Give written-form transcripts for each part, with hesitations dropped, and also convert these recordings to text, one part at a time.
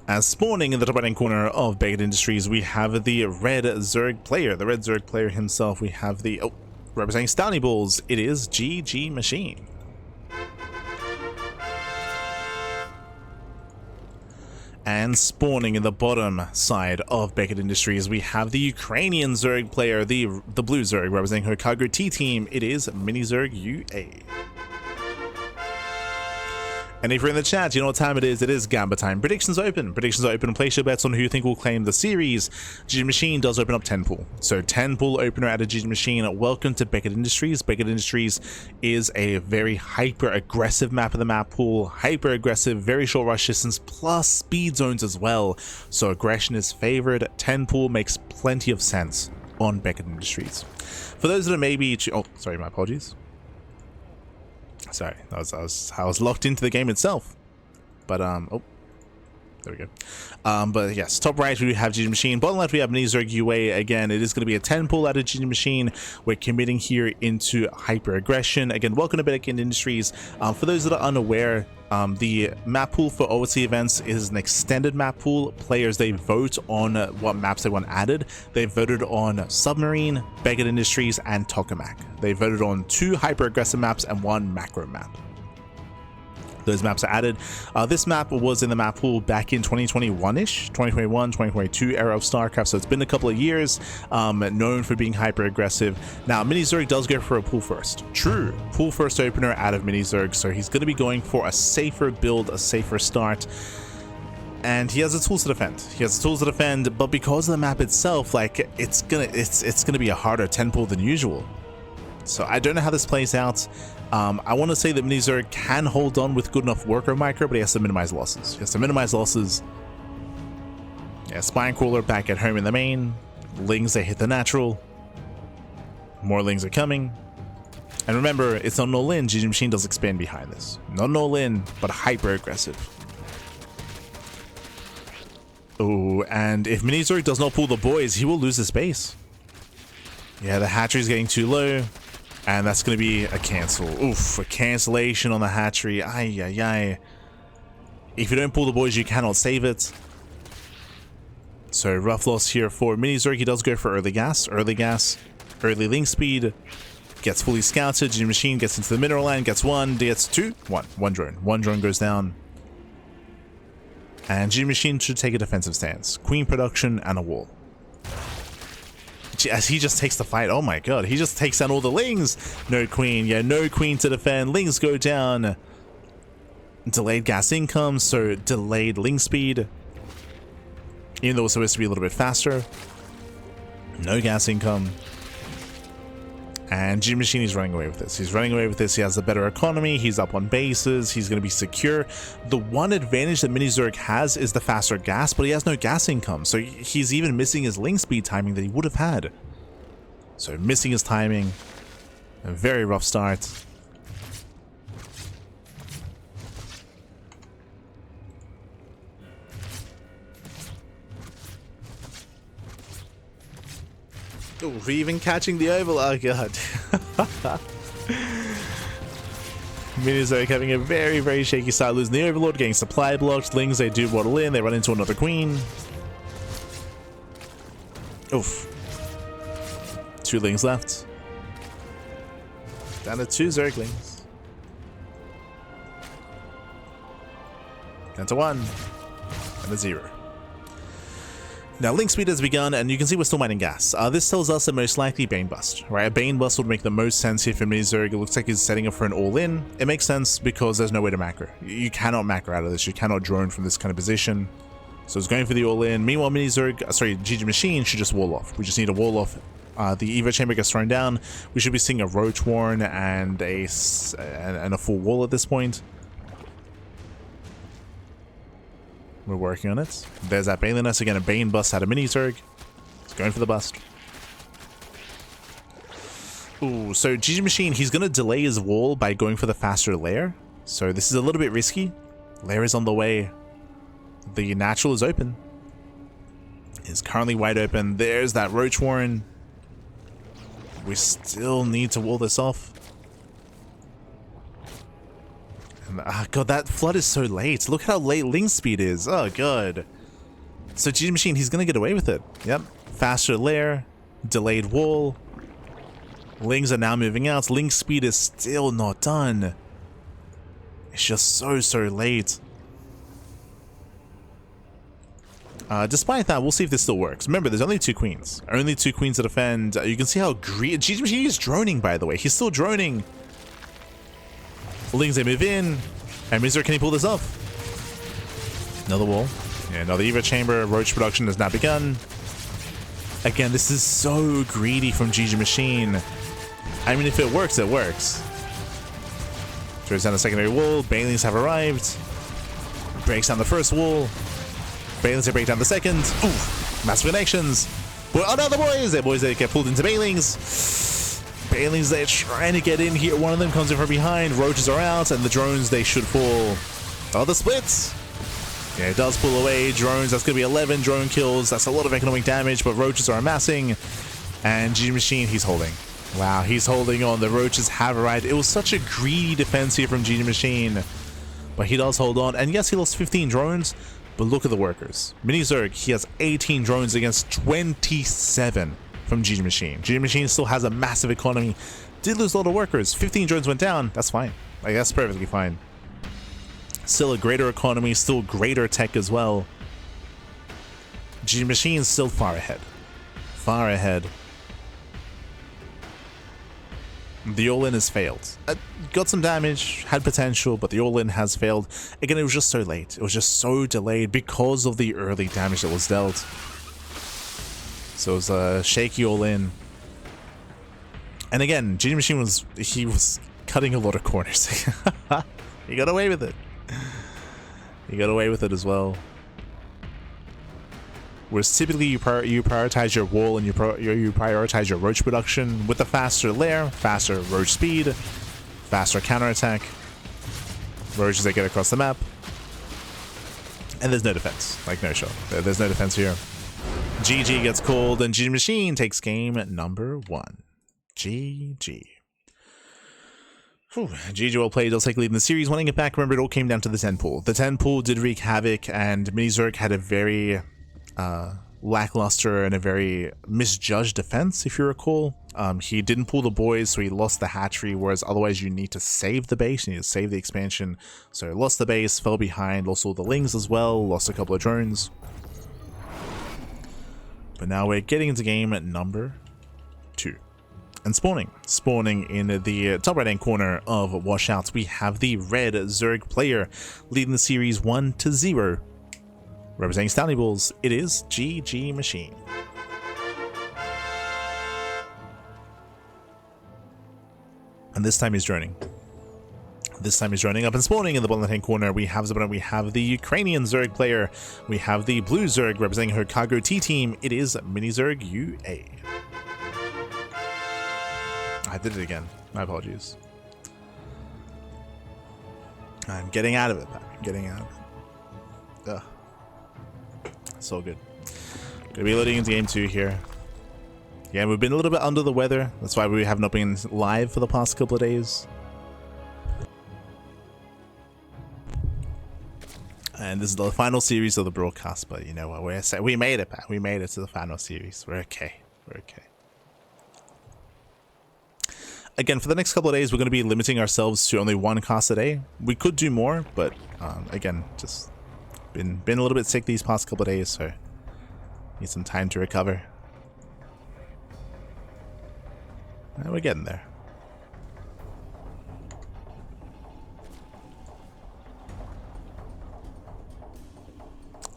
As spawning in the top right hand corner of Beckett Industries, we have the red Zerg player. The red Zerg player himself, we have the, representing Stowny Balls, it is GgMaChine. And spawning in the bottom side of Beckett Industries, we have the Ukrainian Zerg player, the blue Zerg, representing Hokago T-Team, it is MiniZergUA. And if you're in the chat, you know what time it is Gamba time. Predictions open. Predictions are open. Place your bets on who you think will claim the series. GgMaChine does open up 10 pool. So 10 pool opener out of GgMaChine. Welcome to Beckett Industries. Beckett Industries is a very hyper aggressive map of the map pool. Hyper aggressive, very short rush distance, plus speed zones as well. So aggression is favored. 10 pool makes plenty of sense on Beckett Industries. For those that are maybe... Oh, sorry, my apologies. Sorry, I was locked into the game itself, but oh, there we go. But yes, top right we have GgMaChine, bottom left we have MiniZergUA. Again, it is going to be a 10 pull out of GgMaChine. We're committing here into hyper aggression. Again, welcome to Beckett Industries. For those that are unaware, the map pool for OSC events is an extended map pool. Players, they vote on what maps they want added. They voted on Submarine, Beckett Industries, and Tokamak. They voted on 2 hyper aggressive maps and 1 macro map. Those maps are added. This map was in the map pool back in 2021-ish, 2021, 2022 era of StarCraft, so it's been a couple of years, known for being hyper aggressive. Now, MiniZerg does go for a pool first. True, pool first opener out of MiniZerg, so he's going to be going for a safer build, a safer start. And he has the tools to defend. He has the tools to defend, but because of the map itself, like, it's gonna be a harder 10 pool than usual. So I don't know how this plays out. I want to say that MiniZerg can hold on with good enough worker micro, but he has to minimize losses. He has to minimize losses. Yeah, Spine Crawler back at home in the main. Lings, they hit the natural. More Lings are coming. And remember, it's not an all-in. GgMaChine does expand behind this. Not an all-in, but hyper aggressive. Oh, and if MiniZerg does not pull the boys, he will lose his base. Yeah, the hatchery is getting too low. And that's going to be a cancel. Oof, a cancellation on the hatchery. Ay, ay, ay. If you don't pull the boys, you cannot save it. So rough loss here for MiniZerg. He does go for early gas, early link speed. Gets fully scouted. GgMaChine gets into the mineral line, gets 1, gets 2, 1. One drone. One drone goes down. And GgMaChine should take a defensive stance. Queen production and a wall. As he just takes the fight. Oh my god, he just takes down all the Lings. No queen. Yeah, no queen to defend. Lings go down. Delayed gas income, so delayed Ling speed. Even though it's supposed to be a little bit faster. No gas income. And GgMaChine is running away with this. He's running away with this. He has a better economy. He's up on bases. He's going to be secure. The one advantage that MiniZerg has is the faster gas, but he has no gas income. So he's even missing his link speed timing that he would have had. So missing his timing. A very rough start. Oh, we're even catching the oval. Oh god. MiniZerg having a very, very shaky start, losing the overlord, getting supply blocked. Lings, they do waddle in, they run into another queen. Oof. 2 Lings left. Down to 2 Zerglings. Down to 1. And a 0. Now, link speed has begun, and you can see we're still mining gas. This tells us that most likely Bane Bust, right? A Bane Bust would make the most sense here for MiniZerg. It looks like he's setting up for an all-in. It makes sense because there's no way to macro. You cannot macro out of this. You cannot drone from this kind of position. So it's going for the all-in. Meanwhile, GgMaChine should just wall off. We just need to wall off. The Evo chamber gets thrown down. We should be seeing a Roach Warren and a full wall at this point. We're working on it. There's that Baneliness. Again, a Bane Bust out of MiniZerg. He's going for the bust. Ooh, so GgMaChine, he's going to delay his wall by going for the faster lair. So this is a little bit risky. Lair is on the way. The natural is open. It's currently wide open. There's that Roach Warren. We still need to wall this off. And, god, that flood is so late. Look how late Ling speed is. Oh god. So GgMaChine, he's going to get away with it. Yep. Faster lair, delayed wall. Lings are now moving out. Ling speed is still not done. It's just so late. Despite that, we'll see if this still works. Remember, there's only 2 queens. Only 2 queens to defend. You can see how GgMaChine is droning, by the way. He's still droning. Lings, they move in. And MiniZerg, can he pull this off? Another wall. Yeah, another Evo chamber. Roach production has now begun. Again, this is so greedy from GgMaChine. I mean, if it works, it works. Throws down the secondary wall. Banelings have arrived. Breaks down the first wall. Banelings, they break down the second. Ooh, massive connections. Oh no, the boys! The boys, they get pulled into Banelings. Banelings, they're trying to get in here. One of them comes in from behind. Roaches are out, and the drones, they should fall. Oh, the splits! Yeah, it does pull away. Drones, that's going to be 11 drone kills. That's a lot of economic damage, but roaches are amassing. And GgMaChine, he's holding. Wow, he's holding on. The roaches have arrived. It was such a greedy defense here from GgMaChine. But he does hold on. And yes, he lost 15 drones, but look at the workers. MiniZerg, he has 18 drones against 27 from GgMaChine. GgMaChine still has a massive economy. Did lose a lot of workers. 15 drones went down. That's fine. Like, that's perfectly fine. Still a greater economy, still greater tech as well. GgMaChine is still far ahead. Far ahead. The all-in has failed. Got some damage, had potential, but the all-in has failed. Again, it was just so late. It was just so delayed because of the early damage that was dealt. So it was a shaky all-in. And again, GgMaChine was cutting a lot of corners. He got away with it. He got away with it as well. Whereas typically you prioritize your wall and you prioritize your roach production with a faster lair, faster roach speed, faster counterattack. Roaches, they get across the map. And there's no defense. Like, no shot. There's no defense here. GG gets called and GgMaChine takes game number 1. GG. GG well played. I'll take lead in the series. Wanting it back, remember, it all came down to the 10 pool. The 10 pool did wreak havoc, and MiniZerg had a very lackluster and a very misjudged defense, if you recall. He didn't pull the boys, so he lost the hatchery, whereas otherwise you need to save the base, you need to save the expansion. So he lost the base, fell behind, lost all the lings as well, lost a couple of drones. But now we're getting into game number 2. And spawning in the top right hand corner of Washouts, we have the red Zerg player leading the series 1-0. Representing Stanley Bulls, it is GgMaChine. And this time he's droning. This time he's droning up and spawning in the bottom left-hand corner. We have the Ukrainian Zerg player. We have the blue Zerg representing her cargo T team. It is MiniZergUA. I did it again. My apologies. I'm getting out of it, man. I'm getting out of it. Ugh. So good. Gonna be loading into game 2 here. Yeah, we've been a little bit under the weather. That's why we have not been live for the past couple of days. And this is the final series of the broadcast, but you know what? We made it back. We made it to the final series. We're okay. We're okay. Again, for the next couple of days, we're going to be limiting ourselves to only 1 cast a day. We could do more, but again, just been a little bit sick these past couple of days, so need some time to recover. And we're getting there.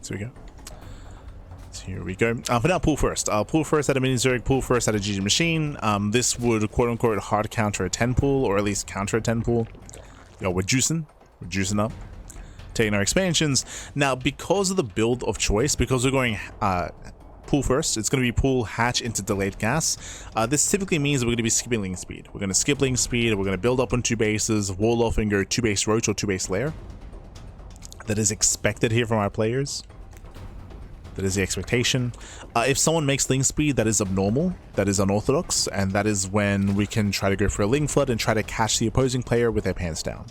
So here we go. For now, pull first. Pull first out of MiniZerg, pull first out of GgMaChine. This would quote-unquote hard counter a 10 pull, or at least counter a 10 pull. Yo, we're juicing up. Taking our expansions. Now, because of the build of choice, because we're going pull first, it's going to be pull hatch into delayed gas. This typically means we're going to be skipping link speed. We're going to skip link speed, we're going to build up on 2 bases, wall off and go 2 base roach or 2 base lair. That is expected here from our players. That is the expectation. If someone makes link speed, that is abnormal, that is unorthodox, and that is when we can try to go for a link flood and try to catch the opposing player with their pants down.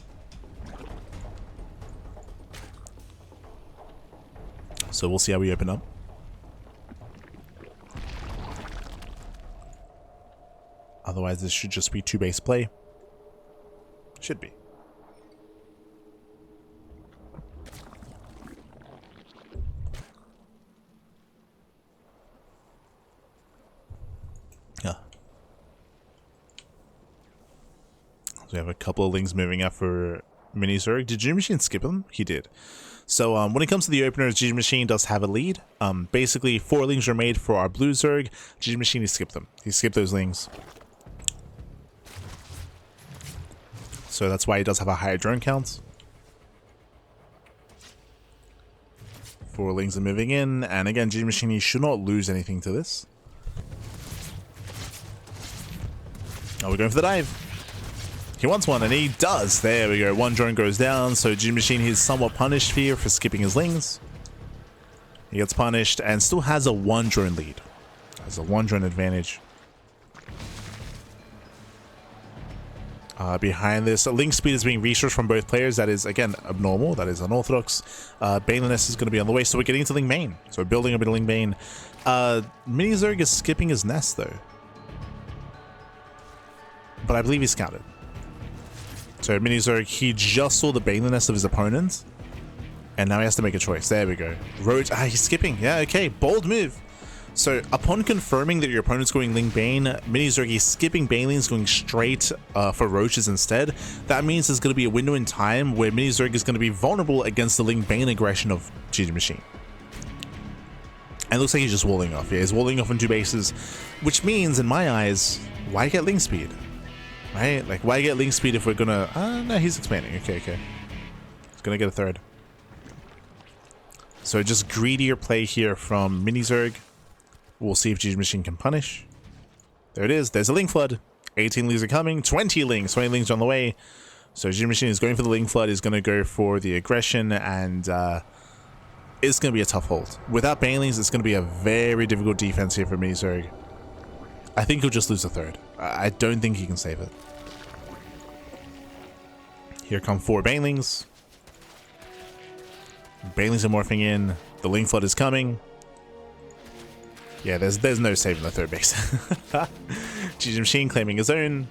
So we'll see how we open up. Otherwise, this should just be 2-base play. Should be. Yeah. So we have a couple of lings moving up for MiniZerg. Did GgMaChine skip him? He did. So when it comes to the openers, GgMaChine does have a lead. Basically, 4 lings are made for our blue Zerg. GgMaChine, he skipped them. He skipped those lings. So that's why he does have a higher drone count. 4 lings are moving in. And again, GgMaChine, he should not lose anything to this. Oh, we're going for the dive. He wants one, and he does. There we go. 1 drone goes down, so GgMaChine, he's somewhat punished here for skipping his lings. He gets punished and still has a 1 drone lead. Has a 1 drone advantage. Behind this, link speed is being resourced from both players. That is, again, abnormal. That is unorthodox. Baneliness is going to be on the way, so we're getting into Ling main. So we're building a bit of Ling main. MiniZerg is skipping his nest, though. But I believe he's scouted. So MiniZerg, he just saw the Baneliness of his opponent, and now he has to make a choice. There we go. Roach, he's skipping. Yeah, okay, bold move. So upon confirming that your opponent's going Ling Bane, MiniZerg is skipping Banelings, going straight for Roaches instead. That means there's going to be a window in time where MiniZerg is going to be vulnerable against the Ling Bane aggression of GgMaChine. And it looks like he's just walling off. Yeah, he's walling off on 2 bases, which means, in my eyes, why get Ling speed? Right? Like, why get Ling speed if we're gonna... no, he's expanding. Okay. He's gonna get a 3rd. So just greedier play here from MiniZerg. We'll see if GgMaChine can punish. There it is. There's a Ling Flood. 18 lings are coming. 20 lings. 20 lings are on the way. So GgMaChine is going for the Ling Flood. He's gonna go for the aggression, and it's gonna be a tough hold. Without Banelings, it's gonna be a very difficult defense here for MiniZerg. I think he'll just lose a 3rd. I don't think he can save it. Here come 4 Banelings. Banelings are morphing in. The Ling Flood is coming. Yeah, there's no saving the 3rd base. GgMaChine claiming his own.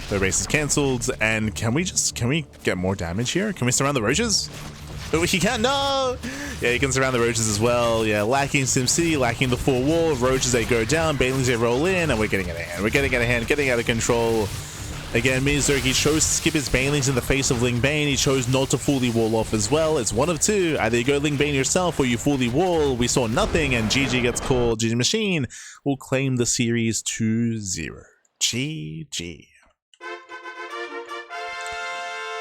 3rd base is cancelled. And can we get more damage here? Can we surround the Roaches? Oh, he can't. No! Yeah, he can surround the Roaches as well. Yeah, lacking SimCity, lacking the full wall. Roaches, they go down. Banelings, they roll in, and we're getting out of hand. We're getting out of hand, getting out of control. Again, MiniZerg, he chose to skip his Banelings in the face of Ling Bane. He chose not to fully wall off as well. It's one of 2. Either you go Ling Bane yourself or you fully wall. We saw nothing, and GG gets called. GgMaChine will claim the series 2-0. GG.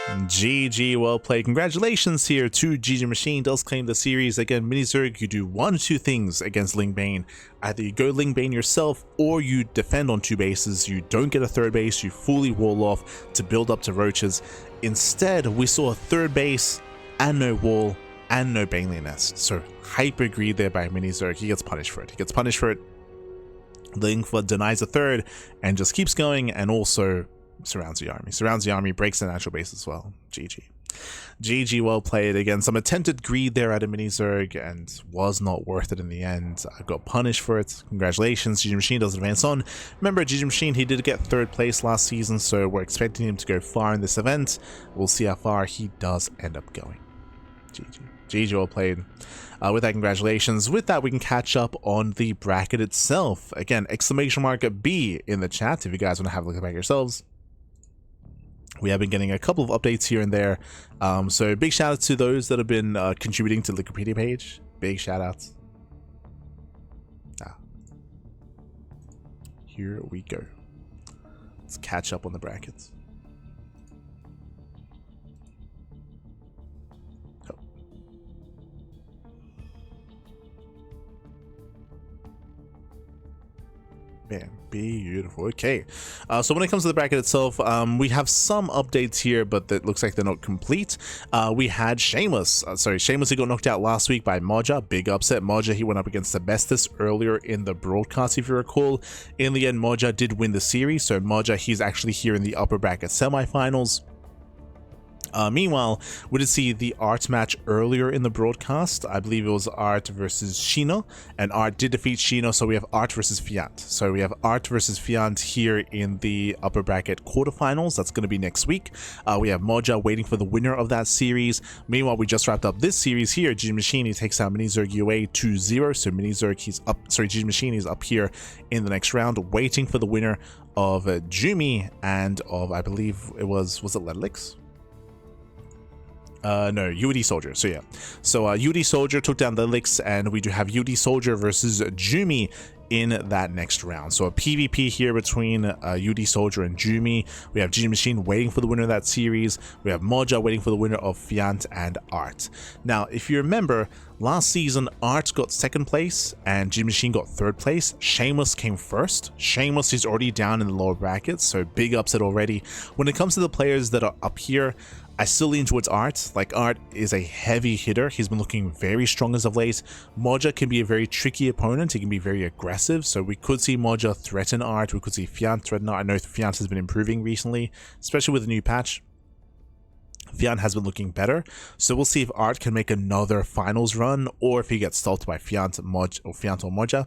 GG, well played. Congratulations here to GgMaChine. Does claim the series. Again, MiniZerg, you do 1 of 2 things against Ling Bane. Either you go Ling Bane yourself, or you defend on 2 bases. You don't get a 3rd base. You fully wall off to build up to Roaches. Instead, we saw a 3rd base and no wall and no Baneling nest. So hyper greed there by MiniZerg. He gets punished for it. He gets punished for it. The Ling Flood denies a 3rd and just keeps going, and also surrounds the army. Surrounds the army, breaks the natural base as well. GG. GG, well played. Again, some attempted greed there out of MiniZerg, and was not worth it in the end. I got punished for it. Congratulations. GgMaChine does advance on. Remember, GgMaChine, he did get 3rd place last season, so we're expecting him to go far in this event. We'll see how far he does end up going. GG. GG, well played. With that, congratulations. With that, we can catch up on the bracket itself. Again, exclamation mark B in the chat if you guys want to have a look at it yourselves. We have been getting a couple of updates here and there. So big shout out to those that have been contributing to the Wikipedia page. Big shout outs. Here we go. Let's catch up on the brackets. Man, beautiful. Okay, so when it comes to the bracket itself, we have some updates here, but that looks like they're not complete. We had Shameless. Shameless, he got knocked out last week by Moja. Big upset. Moja, he went up against Sebestus earlier in the broadcast, if you recall. In the end, Moja did win the series, so Moja, he's actually here in the upper bracket semifinals. Meanwhile, we did see the Art match earlier in the broadcast. I believe it was Art versus Shino, and Art did defeat Shino, so we have Art versus Fiant. So we have Art versus Fiant here in the upper bracket quarterfinals. That's going to be next week. We have Moja waiting for the winner of that series. Meanwhile, we just wrapped up this series here. GgMaChine, he takes out MiniZergUA 2-0. So MiniZerg, he's up. Sorry, GgMaChine is up here in the next round, waiting for the winner of Jumi and of, I believe it was it Ledlix? No, UD Soldier. So yeah, so UD Soldier took down the Ledlix, and we do have UD Soldier versus Jumi in that next round. So a PvP here between UD Soldier and Jumi. We have GgMaChine waiting for the winner of that series. We have Moja waiting for the winner of Fiant and Art. Now, if you remember, last season Art got second place and GgMaChine got third place. Shameless came first. Shameless is already down in the lower brackets, so big upset already. When it comes to the players that are up here, I still lean towards Art. Like, Art is a heavy hitter. He's been looking very strong as of late. Moja can be a very tricky opponent. He can be very aggressive, so we could see Moja threaten Art. We could see Fiant threaten Art. I know Fiant has been improving recently, especially with the new patch. Fiant has been looking better, so we'll see if Art can make another finals run, or if he gets stopped by Fiant or Moja.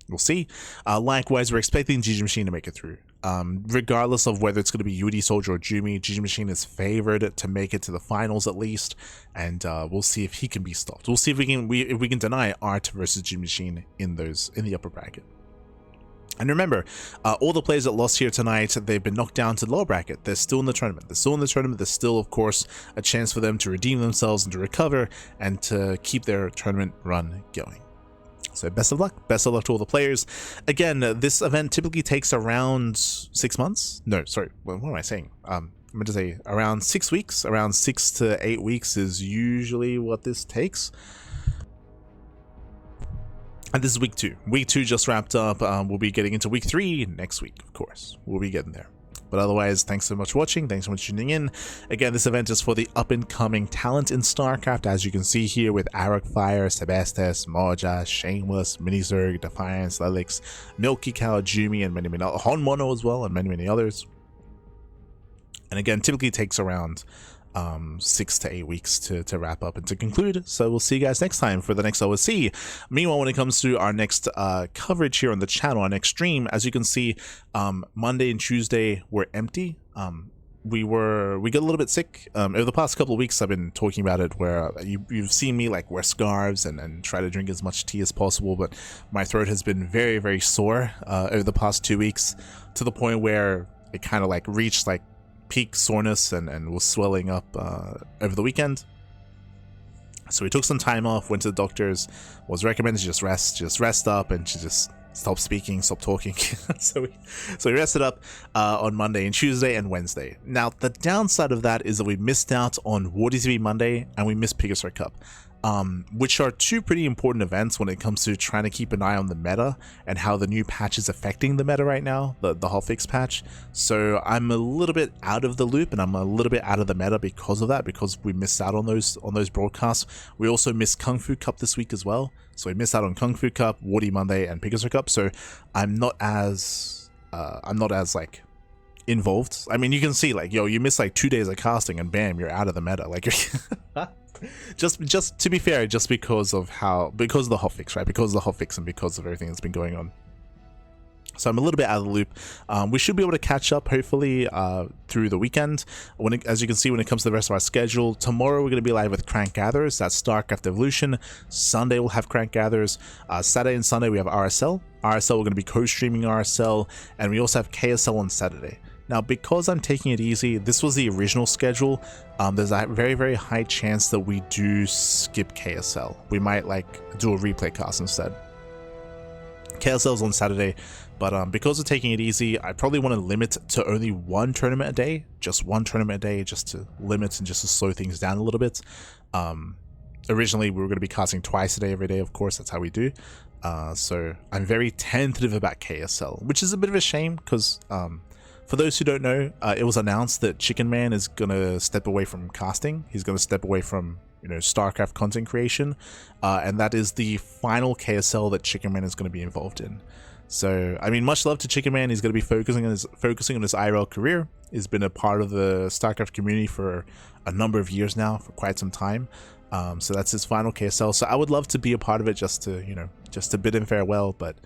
We'll see. Likewise, we're expecting GgMaChine to make it through. Regardless of whether it's going to be UD Soldier or Jumi, GgMaChine is favored to make it to the finals at least, and we'll see if he can be stopped. We'll see if we can deny Art versus GgMaChine in the upper bracket. And remember, all the players that lost here tonight, they've been knocked down to the lower bracket. They're still in the tournament. There's still, of course, a chance for them to redeem themselves and to recover and to keep their tournament run going. So best of luck to all the players. Again, this event typically takes around 6 months. No, sorry, what am I saying? I'm meant to say around 6 weeks. Around 6 to 8 weeks is usually what this takes. And this is week 2. Week 2 just wrapped up. We'll be getting into week 3 next week, of course. We'll be getting there. But otherwise, thanks so much for watching. Thanks so much for tuning in. Again, this event is for the up-and-coming talent in StarCraft, as you can see here with Arak Fire, Sebastes, Moja, Shameless, MiniZerg, Defiance, Ledlix, Milky Cow, Jumi, and many others. Honmono as well, and many others. And again, typically takes around 6 to 8 weeks to wrap up and to conclude. So we'll see you guys next time for the next OSC. Meanwhile, when it comes to our next coverage here on the channel, our next stream, as you can see, Monday and Tuesday were empty. We got a little bit sick over the past couple of weeks. I've been talking about it, where you've seen me like wear scarves and try to drink as much tea as possible, but my throat has been very sore over the past 2 weeks, to the point where it kind of like reached like peak soreness and was swelling up over the weekend. So we took some time off, went to the doctors, was recommended to just rest up, and to just stop speaking, stop talking. so we rested up on Monday and Tuesday and Wednesday. Now, the downside of that is that we missed out on WarDTV Monday and we missed Pegasus Cup, which are two pretty important events when it comes to trying to keep an eye on the meta and how the new patch is affecting the meta right now, the hotfix patch. So I'm a little bit out of the loop and I'm a little bit out of the meta because of that, because we missed out on those broadcasts. We also missed Kung Fu Cup this week as well. So we missed out on Kung Fu Cup, WarD Monday, and Pegasus Cup. So I'm not as like involved. I mean, you can see like, yo, you miss like 2 days of casting and bam, you're out of the meta. Like just to be fair, just because of the hotfix, right? Because of the hotfix and because of everything that's been going on. So I'm a little bit out of the loop. We should be able to catch up hopefully through the weekend. As you can see, when it comes to the rest of our schedule, tomorrow we're going to be live with Crank Gatherers. That's StarCraft Evolution. Sunday we'll have Crank Gatherers. Saturday and Sunday we have RSL. We're going to be co-streaming RSL, and we also have KSL on Saturday. Now, because I'm taking it easy, this was the original schedule. There's a very high chance that we do skip KSL. We might like do a replay cast instead. KSL's on Saturday, but because we're taking it easy, I probably want to limit to only one tournament a day, just one tournament a day, just to limit and just to slow things down a little bit. Originally, we were going to be casting twice a day every day, of course, that's how we do. So I'm very tentative about KSL, which is a bit of a shame because for those who don't know, it was announced that Chicken Man is going to step away from casting. He's going to step away from, StarCraft content creation. And that is the final KSL that Chicken Man is going to be involved in. So I mean, much love to Chicken Man. He's going to be focusing on his IRL career. He's been a part of the StarCraft community for a number of years now, for quite some time. So that's his final KSL. So I would love to be a part of it, just to, you know, just to bid him farewell. But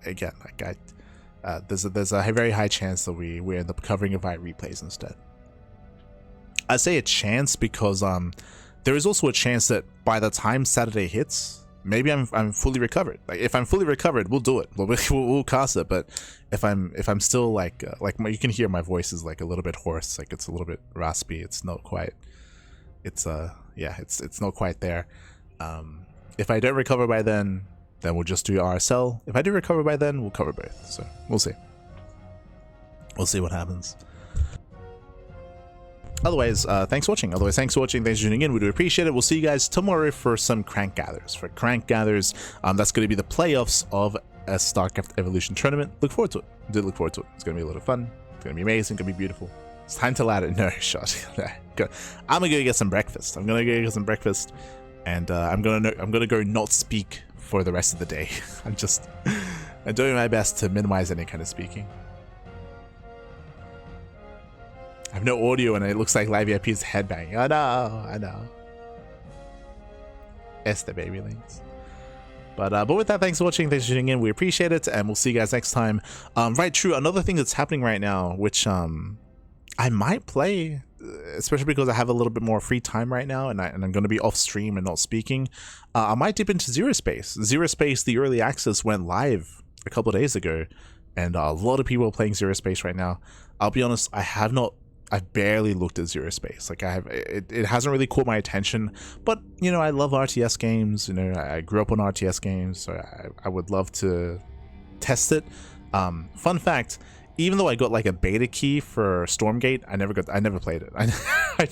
again, like there's a very high chance that we end up covering it via replays instead. I say a chance because there is also a chance that by the time Saturday hits, maybe I'm fully recovered. Like if I'm fully recovered, we'll do it. We'll cast it. But if I'm still like you can hear my voice is like a little bit hoarse, like it's a little bit raspy. It's not quite. It's yeah, it's not quite there. If I don't recover by then we'll just do RSL. If I do recover by then, we'll cover both. So we'll see. We'll see what happens. Otherwise, thanks for watching. Thanks for tuning in. We do appreciate it. We'll see you guys tomorrow for some Crank Gathers. For Crank Gathers, that's going to be the playoffs of a StarCraft Evolution tournament. Look forward to it. Do look forward to it. It's going to be a lot of fun. It's going to be amazing. It's going to be beautiful. It's time to ladder. No shot. I'm gonna go get some breakfast. I'm gonna go get some breakfast, and I'm gonna go not speak for the rest of the day. I'm doing my best to minimize any kind of speaking. I have no audio, and it looks like Live VIP is headbanging. I know. It's the baby links. But with that, thanks for watching. Thanks for tuning in. We appreciate it, and we'll see you guys next time. Right, true. Another thing that's happening right now, which I might play, especially because I have a little bit more free time right now, and I'm going to be off stream and not speaking. I might dip into Zero Space. Zero Space, the early access went live a couple of days ago, and a lot of people are playing Zero Space right now. I'll be honest, I've barely looked at Zero Space. Like it hasn't really caught my attention. But you know, I love RTS games. You know, I grew up on RTS games, so I would love to test it. Fun fact. Even though I got like a beta key for Stormgate, I never played it.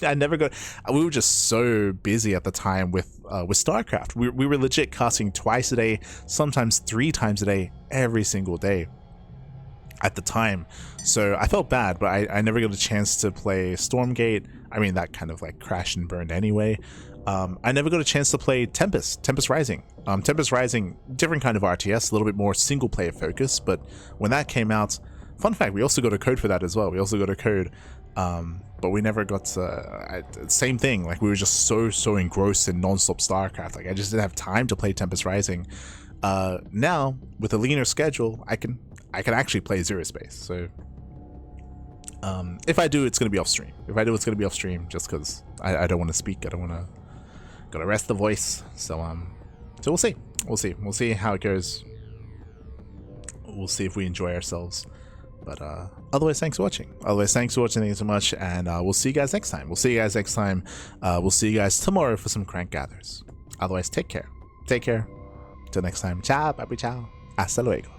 I never got. We were just so busy at the time with StarCraft. We were legit casting twice a day, sometimes 3 times a day, every single day at the time. So I felt bad, but I never got a chance to play Stormgate. I mean, that kind of like crashed and burned anyway. I never got a chance to play Tempest Rising. Tempest Rising, different kind of RTS, a little bit more single player focus. But when that came out. Fun fact, we also got a code for that as well. We also got a code, but we never got same thing. Like we were just so engrossed in non-stop StarCraft. Like I just didn't have time to play Tempest Rising. Now with a leaner schedule, I can actually play Zero Space. So if I do, it's gonna be off stream. If I do, it's gonna be off stream just because I don't want to speak. I don't want to. Gotta rest the voice. So we'll see. We'll see how it goes. We'll see if we enjoy ourselves. But otherwise, thanks for watching. Thank you so much, and we'll see you guys next time. We'll see you guys tomorrow for some Crank Gathers. Otherwise, take care. Till next time. Ciao, papi, ciao. Hasta luego.